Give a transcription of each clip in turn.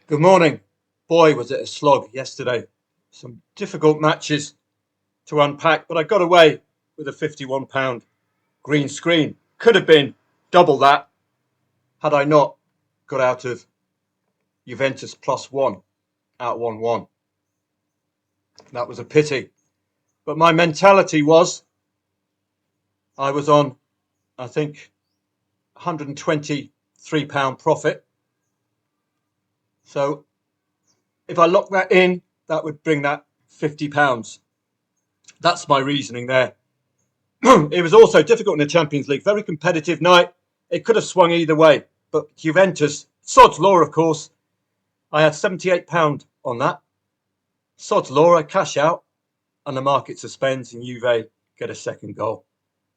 Good morning. Boy, was it a slog yesterday. Some difficult matches to unpack, but I got away with a £51 green screen. Could have been double that had I not got out of Juventus +1 out 1-1. That was a pity. But my mentality was I was on, I think, £123 profit. So if I lock that in, that would bring that £50. That's my reasoning there. It was also difficult in the Champions League. Very competitive night. It could have swung either way. But Juventus, sod's law, of course. I had £78 on that. Sod's law, I cash out and the market suspends and Juve get a second goal.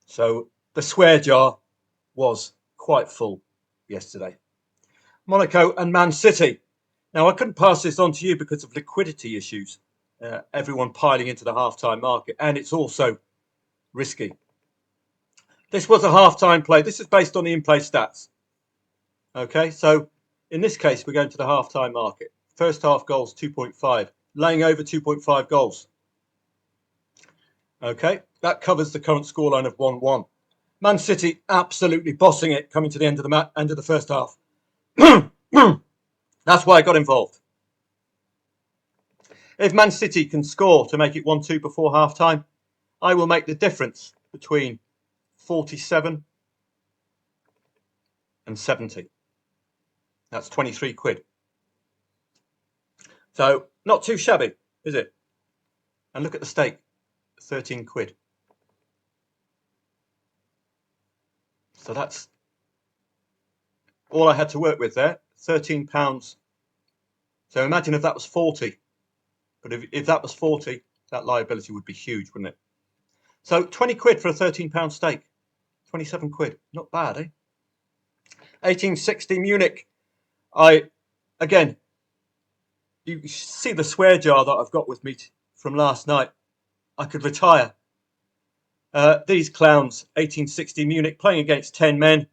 So the swear jar was quite full yesterday. Monaco and Man City. Now, I couldn't pass this on to you because of liquidity issues. Everyone piling into the half-time market, and it's also risky. This was a half-time play. This is based on the in-play stats. Okay, so in this case, we're going to the half-time market. First half goals, 2.5. Laying over 2.5 goals. Okay, that covers the current scoreline of 1-1. Man City absolutely bossing it coming to the end of the first half. That's why I got involved. If Man City can score to make it 1-2 before half-time, I will make the difference between 47 and 70. That's 23 quid. So not too shabby, is it? And look at the stake, 13 quid. So that's all I had to work with there, £13. So imagine if that was 40. But if that was 40, that liability would be huge, wouldn't it? So 20 quid for a £13 stake. 27 quid. Not bad, eh? 1860 Munich. Again, you see the swear jar that I've got with me from last night. I could retire. These clowns, 1860 Munich, playing against 10 men,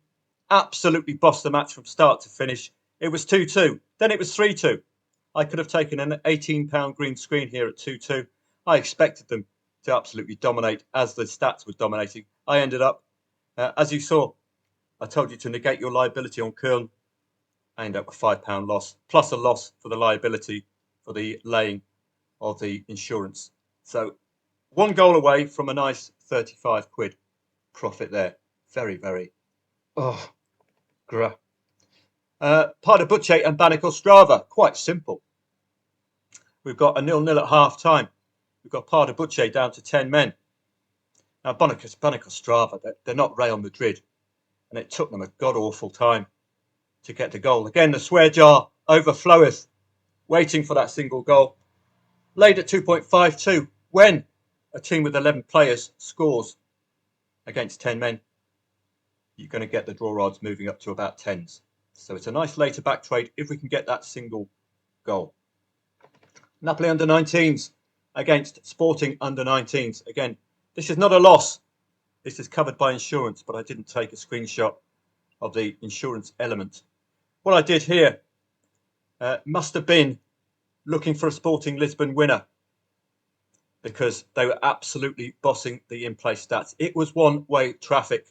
absolutely bossed the match from start to finish. It was 2-2. Then it was 3-2. I could have taken an £18 green screen here at 2-2. I expected them to absolutely dominate as the stats were dominating. I ended up, as you saw, I told you to negate your liability on Köln. I ended up with £5 loss, plus a loss for the liability for the laying of the insurance. So one goal away from a nice 35 quid profit there. Very, very, oh, gra. Pardubice and Banik Ostrava, quite simple. We've got a 0-0 at half time. We've got Pardubice down to 10 men. Now, Banik Ostrava, they're not Real Madrid, and it took them a god-awful time to get the goal. Again, the swear jar overfloweth, waiting for that single goal. Laid at 2.52 when a team with 11 players scores against 10 men. You're going to get the draw odds moving up to about 10s. So it's a nice later back trade if we can get that single goal. Napoli under 19s against Sporting under 19s. Again, this is not a loss. This is covered by insurance, but I didn't take a screenshot of the insurance element. What I did here must have been looking for a Sporting Lisbon winner because they were absolutely bossing the in-play stats. It was one-way traffic.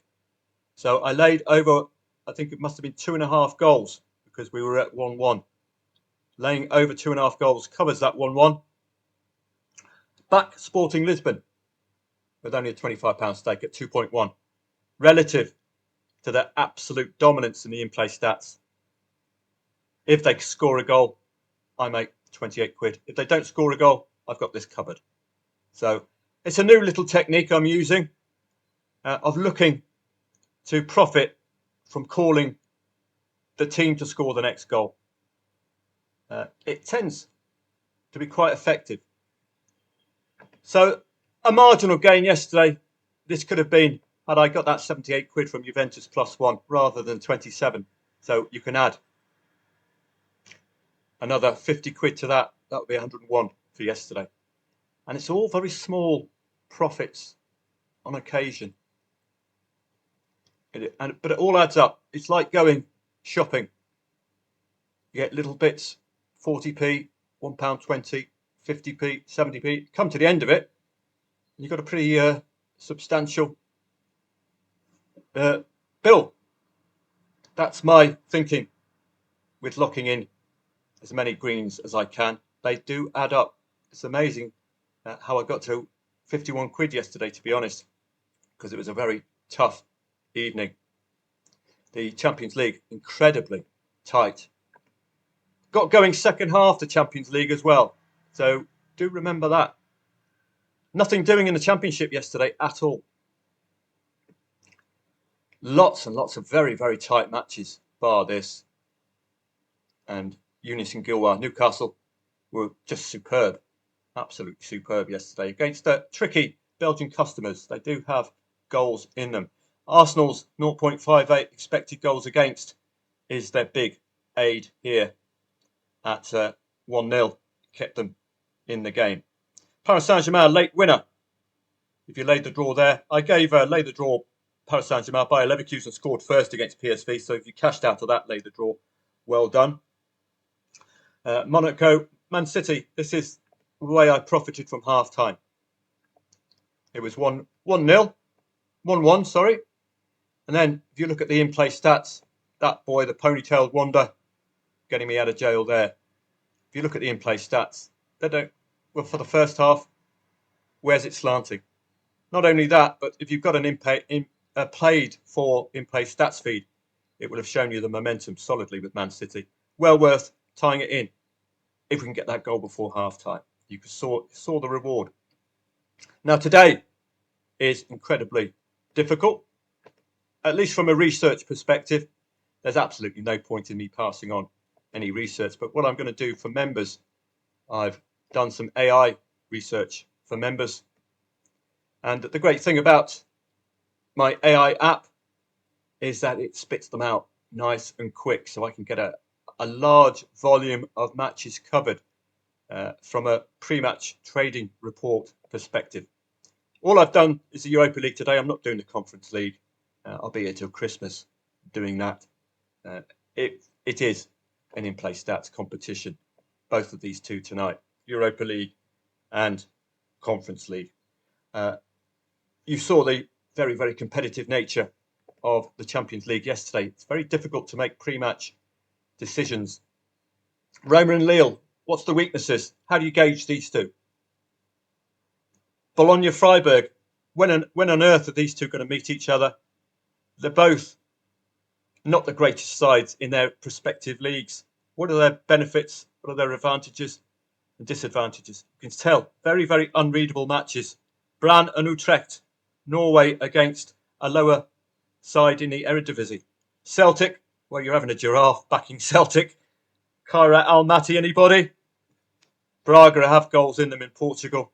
So I laid over, I think it must have been 2.5 goals because we were at 1-1. Laying over 2.5 goals covers that 1-1. Back Sporting Lisbon with only a £25 stake at 2.1. Relative to their absolute dominance in the in-play stats. If they score a goal, I make 28 quid. If they don't score a goal, I've got this covered. So it's a new little technique I'm using of looking to profit from calling the team to score the next goal. It tends to be quite effective. So a marginal gain yesterday. This could have been, had I got that 78 quid from Juventus +1 rather than 27. So you can add another 50 quid to that. That would be 101 for yesterday. And it's all very small profits on occasion. But it all adds up. It's like going shopping. You get little bits 40p, £1.20, 50p, 70p. Come to the end of it, you've got a pretty substantial bill. That's my thinking with locking in as many greens as I can. They do add up. It's amazing how I got to 51 quid yesterday, to be honest, because it was a very tough evening. The Champions League, incredibly tight. Got going second half the Champions League as well. So do remember that. Nothing doing in the Championship yesterday at all. Lots and lots of very, very tight matches, bar this. And Eunice and Gilwar, Newcastle, were just superb. Absolutely superb yesterday against tricky Belgian customers. They do have goals in them. Arsenal's 0.58 expected goals against is their big aid here at 1-0. Kept them in the game. Paris Saint-Germain, late winner. If you laid the draw there, I gave lay the draw Paris Saint-Germain. Bayer Leverkusen scored first against PSV, so if you cashed out of that, lay the draw, well done. Monaco, Man City, this is the way I profited from half-time. It was 1-0, 1-1, sorry. And then if you look at the in-play stats, that boy, the ponytailed wonder, getting me out of jail there. If you look at the in-play stats, they don't, well, for the first half, where's it slanting? Not only that, but if you've got an played for in-play stats feed, it will have shown you the momentum solidly with Man City. Well worth tying it in if we can get that goal before half-time. You saw the reward. Now today is incredibly difficult, at least from a research perspective. There's absolutely no point in me passing on any research, but what I'm going to do for members, I've done some AI research for members. And the great thing about my AI app is that it spits them out nice and quick, so I can get a large volume of matches covered from a pre-match trading report perspective. All I've done is the Europa League today. I'm not doing the Conference League. I'll be here till Christmas doing that. It is an in-play stats competition, both of these two tonight, Europa League and Conference League. You saw the very, very competitive nature of the Champions League yesterday. It's very difficult to make pre-match decisions. Roma and Lille, what's the weaknesses? How do you gauge these two? Bologna, Freiburg, when on earth are these two going to meet each other? They're both not the greatest sides in their respective leagues. What are their benefits? What are their advantages and disadvantages? You can tell, very, very unreadable matches. Brann and Utrecht, Norway against a lower side in the Eredivisie. Celtic, well, you're having a giraffe backing Celtic. Kairat Almaty, anybody? Braga have goals in them in Portugal.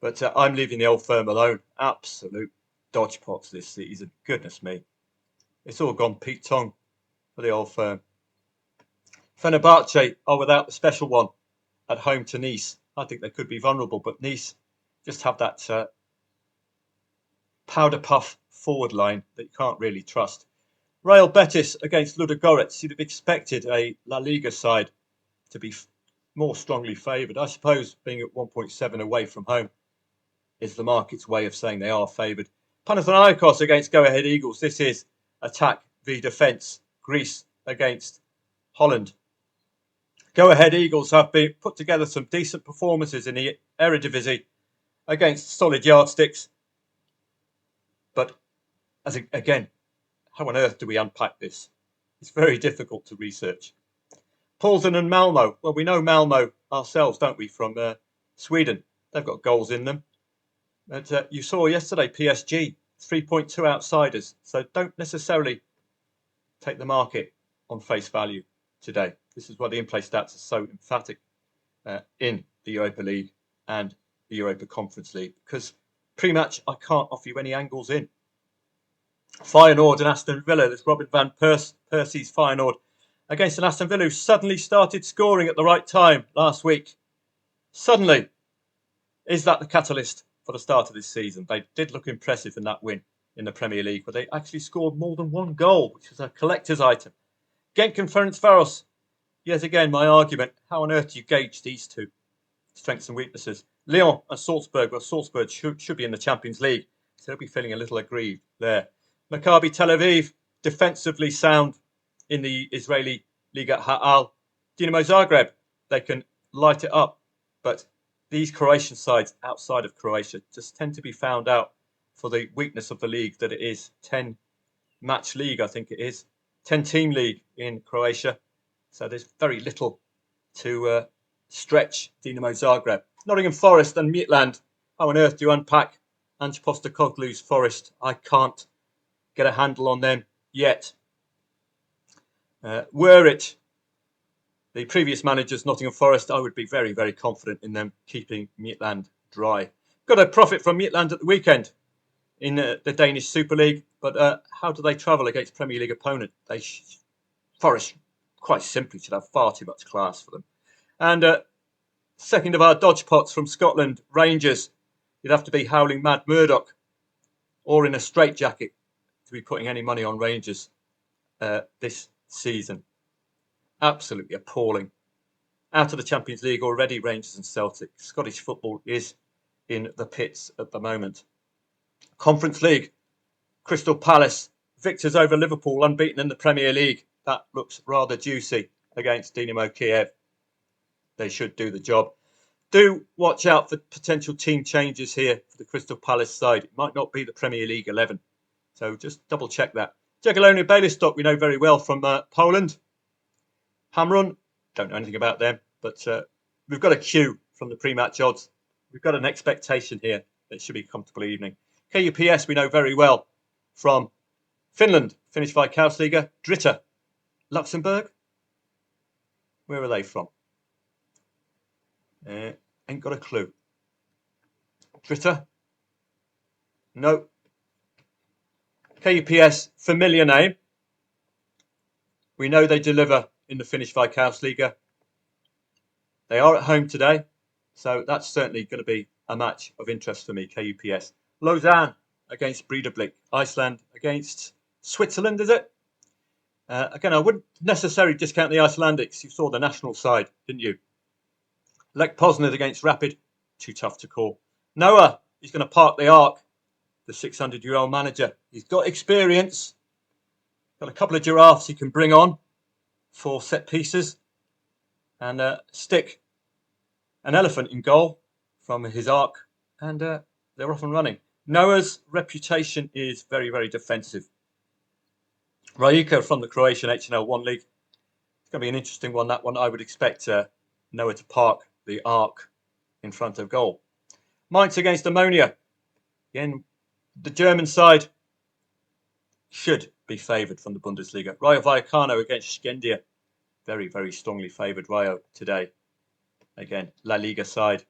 But I'm leaving the old firm alone. Absolute dodgepots this season. Goodness me. It's all gone Pete Tong for the old firm. Fenerbahce are without the special one at home to Nice. I think they could be vulnerable, but Nice just have that powder puff forward line that you can't really trust. Real Betis against Ludogorets. You'd have expected a La Liga side to be more strongly favoured. I suppose being at 1.7 away from home is the market's way of saying they are favoured. Panathinaikos against Go Ahead Eagles. This is attack v defence. Greece against Holland. Go Ahead Eagles have been put together some decent performances in the Eredivisie against solid yardsticks. But again, how on earth do we unpack this? It's very difficult to research. Paulsen and Malmo. Well, we know Malmo ourselves, don't we, from Sweden. They've got goals in them. But you saw yesterday PSG, 3.2 outsiders. So don't necessarily take the market on face value today. This is why the in-play stats are so emphatic in the Europa League and the Europa Conference League. Because pre-match, I can't offer you any angles in. Feyenoord and Aston Villa. There's Robin van Persie's Feyenoord against an Aston Villa who suddenly started scoring at the right time last week. Suddenly. Is that the catalyst for the start of this season? They did look impressive in that win in the Premier League, but they actually scored more than one goal, which was a collector's item. Genk and Ferencváros. Yet again, my argument, how on earth do you gauge these two strengths and weaknesses? Lyon and Salzburg, well, Salzburg should be in the Champions League, so they'll be feeling a little aggrieved there. Maccabi Tel Aviv, defensively sound in the Israeli Liga Ha'al. Dinamo Zagreb, they can light it up, but these Croatian sides outside of Croatia just tend to be found out for the weakness of the league that it is. 10 match league, I think it is. 10 team league in Croatia. So there's very little to stretch Dinamo Zagreb. Nottingham Forest and Midtjylland. How on earth do you unpack Ange Postecoglou's Forest? I can't get a handle on them yet. Were it the previous managers, Nottingham Forest, I would be very, very confident in them keeping Midtjylland dry. Got a profit from Midtjylland at the weekend in the Danish Super League, but how do they travel against Premier League opponent? Forest, quite simply, should have far too much class for them. And second of our dodge pots from Scotland, Rangers. You'd have to be howling mad Murdoch or in a straitjacket to be putting any money on Rangers this season. Absolutely appalling. Out of the Champions League already, Rangers and Celtic. Scottish football is in the pits at the moment. Conference League, Crystal Palace, victors over Liverpool, unbeaten in the Premier League. That looks rather juicy against Dynamo Kiev. They should do the job. Do watch out for potential team changes here for the Crystal Palace side. It might not be the Premier League 11. So just double check that. Jagiellonian Białystok, we know very well from Poland. Hamrun, don't know anything about them, but we've got a cue from the pre-match odds. We've got an expectation here that it should be a comfortable evening. KUPS, we know very well from Finland, Finnish Veikkausliiga, Dritta, Luxembourg. Where are they from? Ain't got a clue. Dritta? No. KUPS, familiar name. We know they deliver in the Finnish Veikkausliiga. They are at home today, so that's certainly going to be a match of interest for me, KUPS. Lausanne against Breidablik. Iceland against Switzerland, is it? Again, I wouldn't necessarily discount the Icelandics. You saw the national side, didn't you? Lech Poznan against Rapid. Too tough to call. Noah, he's going to park the arc. The 600-year-old manager. He's got experience. Got a couple of giraffes he can bring on for set pieces. And stick an elephant in goal from his arc. And they're off and running. Noah's reputation is very, very defensive. Rijeka from the Croatian HNL1 League. It's going to be an interesting one, that one. I would expect Noah to park the arc in front of goal. Mainz against Ammonia. Again, the German side should be favoured from the Bundesliga. Rayo Vallecano against Skendia. Very, very strongly favoured Rayo today. Again, La Liga side.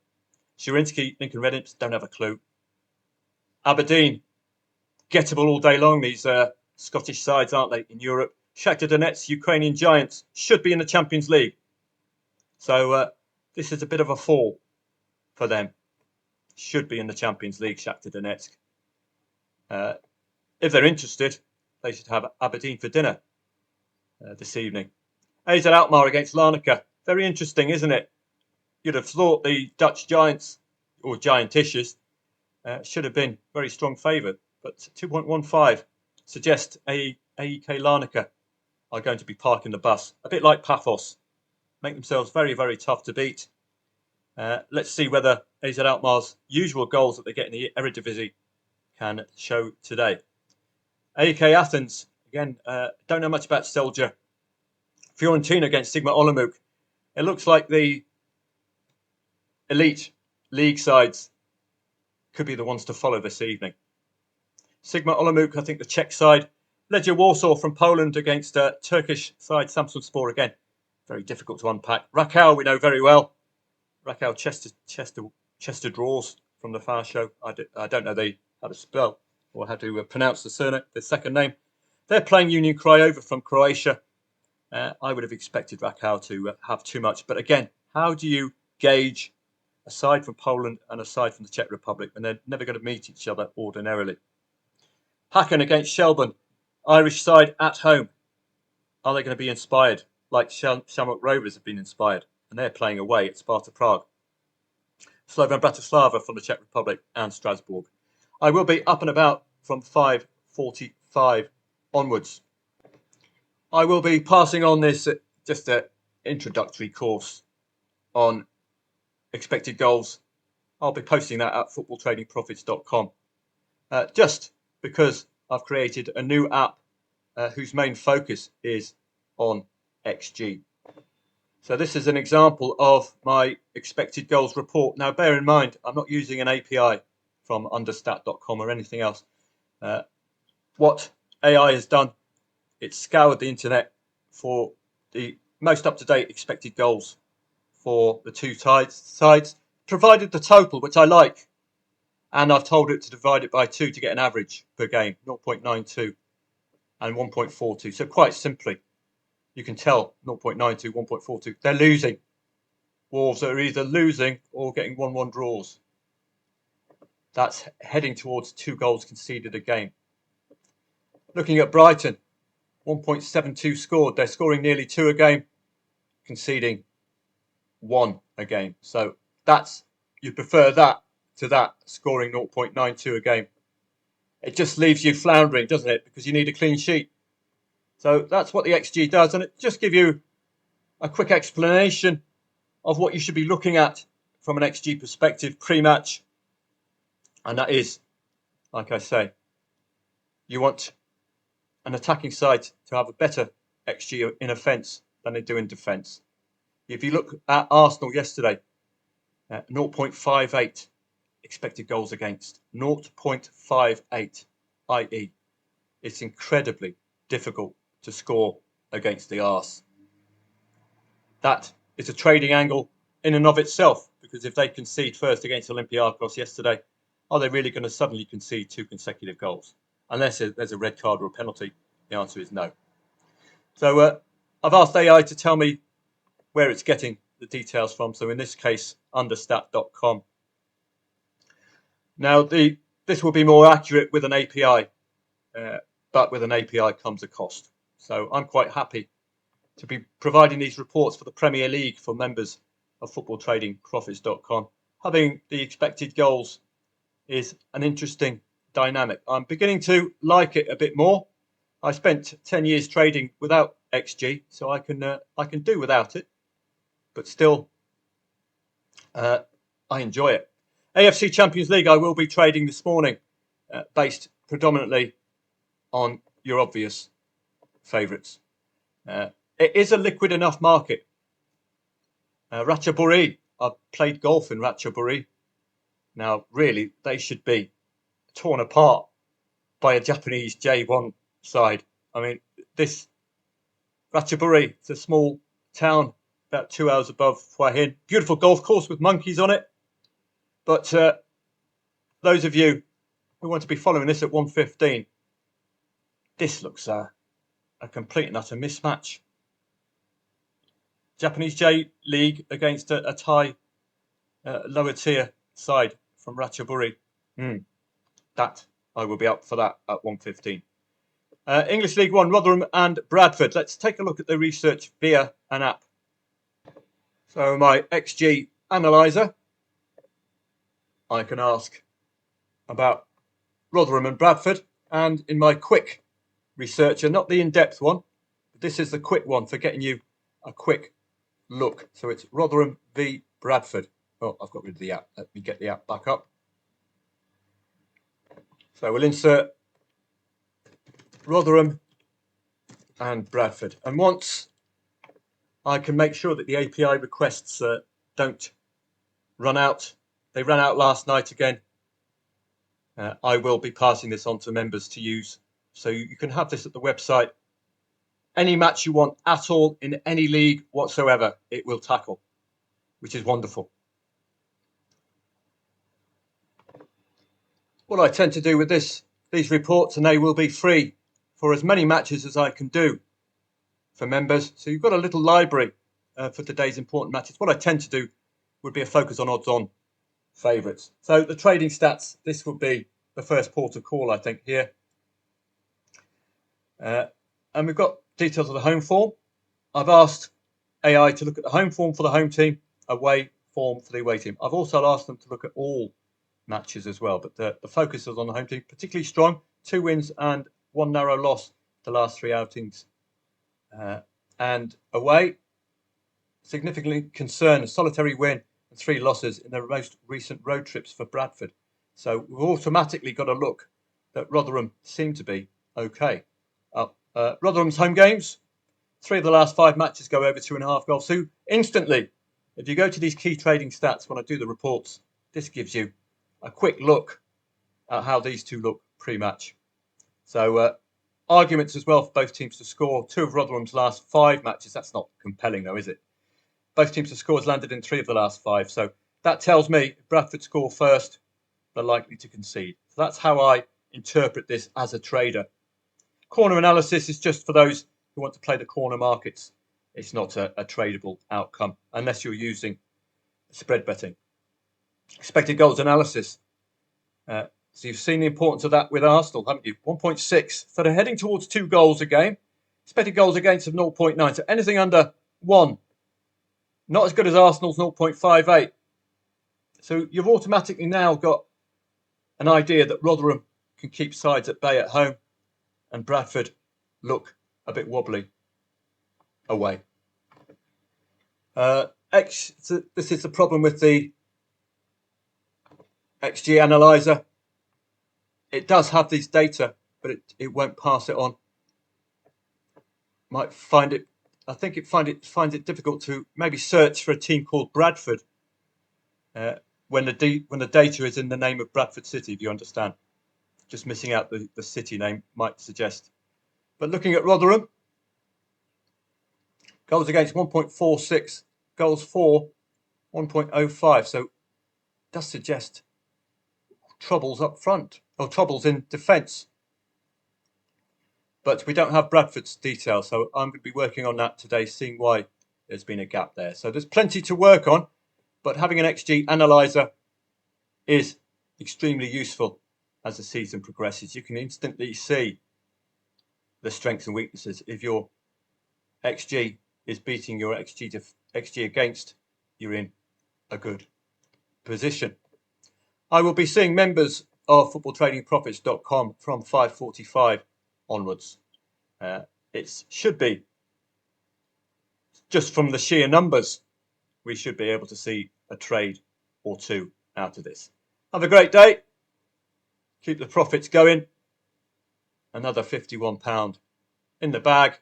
Zrinjski, Lincoln Red Imps, don't have a clue. Aberdeen, gettable all day long, these Scottish sides, aren't they, in Europe? Shakhtar Donetsk, Ukrainian Giants, should be in the Champions League. So this is a bit of a fall for them. Should be in the Champions League, Shakhtar Donetsk. If they're interested, they should have Aberdeen for dinner this evening. AZ Alkmaar against Larnaca. Very interesting, isn't it? You'd have thought the Dutch Giants, or Giantishes, should have been very strong favoured. But 2.15 suggests AEK Larnaca are going to be parking the bus. A bit like Paphos. Make themselves very, very tough to beat. Let's see whether AZ Alkmaar's usual goals that they get in the Eredivisie can show today. AEK Athens, again, don't know much about Celje. Fiorentina against Sigma Olomouc. It looks like the elite league sides could be the ones to follow this evening. Sigma Olomouc, I think the Czech side. Legia Warsaw from Poland against Turkish side Samsunspor again. Very difficult to unpack. Rakow, we know very well. Rakow Chester draws from the far show. I don't know how to spell or how to pronounce the second name. They're playing Union Craiova from Croatia. I would have expected Rakow to have too much. But again, how do you gauge a side from Poland and a side from the Czech Republic when they're never going to meet each other ordinarily? Hacken against Shelburne. Irish side at home. Are they going to be inspired like Shamrock Rovers have been inspired, and they're playing away at Sparta Prague. Slovan Bratislava from the Czech Republic and Strasbourg. I will be up and about from 5:45 onwards. I will be passing on this just an introductory course on expected goals. I'll be posting that at footballtradingprofits.com. Just because I've created a new app whose main focus is on XG. So this is an example of my expected goals report. Now, bear in mind, I'm not using an API from understat.com or anything else. What AI has done, it's scoured the internet for the most up-to-date expected goals for the two sides, provided the total, which I like, and I've told it to divide it by 2 to get an average per game, 0.92 and 1.42. So quite simply, you can tell 0.92, 1.42. They're losing. Wolves are either losing or getting 1-1 draws. That's heading towards 2 goals conceded a game. Looking at Brighton, 1.72 scored. They're scoring nearly 2 a game, conceding 1 a game. So you prefer that to that, scoring 0.92 a game. It just leaves you floundering, doesn't it? Because you need a clean sheet. So that's what the XG does, and it just gives you a quick explanation of what you should be looking at from an XG perspective pre-match. And that is, like I say, you want an attacking side to have a better XG in offence than they do in defence. If you look at Arsenal yesterday, 0.58 expected goals against, 0.58, i.e. it's incredibly difficult to score against the arse. That is a trading angle in and of itself, because if they concede first against Olympiacos yesterday, are they really going to suddenly concede 2 consecutive goals? Unless there's a red card or a penalty, the answer is no. So I've asked AI to tell me where it's getting the details from. So in this case, understat.com. Now, this will be more accurate with an API, but with an API comes a cost. So I'm quite happy to be providing these reports for the Premier League for members of footballtradingprofits.com. Having the expected goals is an interesting dynamic. I'm beginning to like it a bit more. I spent 10 years trading without XG, so I can do without it, but still I enjoy it. AFC Champions League, I will be trading this morning, based predominantly on your obvious favourites. It is a liquid enough market. Ratchaburi, I've played golf in Ratchaburi. Now, really, they should be torn apart by a Japanese J1 side. I mean, this Ratchaburi, it's a small town about 2 hours above Hua Hin. Beautiful golf course with monkeys on it. But those of you who want to be following this at 1:15, this looks a complete and utter mismatch. Japanese J League against a Thai lower tier side from Ratchaburi. That I will be up for that at 1:15. English League One, Rotherham and Bradford. Let's take a look at the research via an app. So my XG analyzer, I can ask about Rotherham and Bradford, and in my quick researcher, not the in-depth one, but this is the quick one for getting you a quick look. So it's Rotherham v Bradford. Oh, I've got rid of the app. Let me get the app back up. So we'll insert Rotherham and Bradford. And once I can make sure that the API requests don't run out, they ran out last night again, I will be passing this on to members to use. So you can have this at the website. Any match you want at all in any league whatsoever, it will tackle, which is wonderful. What I tend to do with these reports, and they will be free for as many matches as I can do for members. So you've got a little library for today's important matches. What I tend to do would be a focus on odds-on favourites. So the trading stats, this would be the first port of call, I think, here. And we've got details of the home form. I've asked AI to look at the home form for the home team, away form for the away team. I've also asked them to look at all matches as well, but the focus is on the home team, particularly strong. 2 wins and 1 narrow loss the last 3 outings. And away, significantly concerned, a solitary win and 3 losses in their most recent road trips for Bradford. So we've automatically got a look that Rotherham seem to be okay. Rotherham's home games, 3 of the last 5 matches go over 2.5 goals. So instantly, if you go to these key trading stats when I do the reports, this gives you a quick look at how these two look pre-match. So arguments as well for both teams to score. 2 of Rotherham's last 5 matches. That's not compelling though, is it? Both teams to score has landed in 3 of the last 5. So that tells me if Bradford score first, they're likely to concede. So that's how I interpret this as a trader. Corner analysis is just for those who want to play the corner markets. It's not a tradable outcome unless you're using spread betting. Expected goals analysis. So you've seen the importance of that with Arsenal, haven't you? 1.6. So they're heading towards 2 goals a game. Expected goals against of 0.9. So anything under 1. Not as good as Arsenal's 0.58. So you've automatically now got an idea that Rotherham can keep sides at bay at home and Bradford look a bit wobbly away. This is the problem with the XG analyzer. It does have these data, but it won't pass it on. Might find it. I think it finds it difficult to maybe search for a team called Bradford when the data is in the name of Bradford City. If you understand, just missing out the city name might suggest. But looking at Rotherham, goals against 1.46, goals for 1.05. So it does suggest troubles up front or troubles in defence. But we don't have Bradford's details, so I'm going to be working on that today, seeing why there's been a gap there. So there's plenty to work on, but having an XG analyzer is extremely useful as the season progresses. You can instantly see the strengths and weaknesses. If your XG is beating your XG against, you're in a good position. I will be seeing members of footballtradingprofits.com from 5:45 onwards. It should be just from the sheer numbers, we should be able to see a trade or two out of this. Have a great day. Keep the profits going. Another £51 in the bag.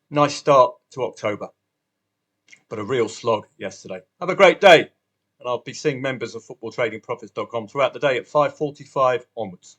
Nice start to October, but a real slog yesterday. Have a great day. And I'll be seeing members of footballtradingprofits.com throughout the day at 5:45 onwards.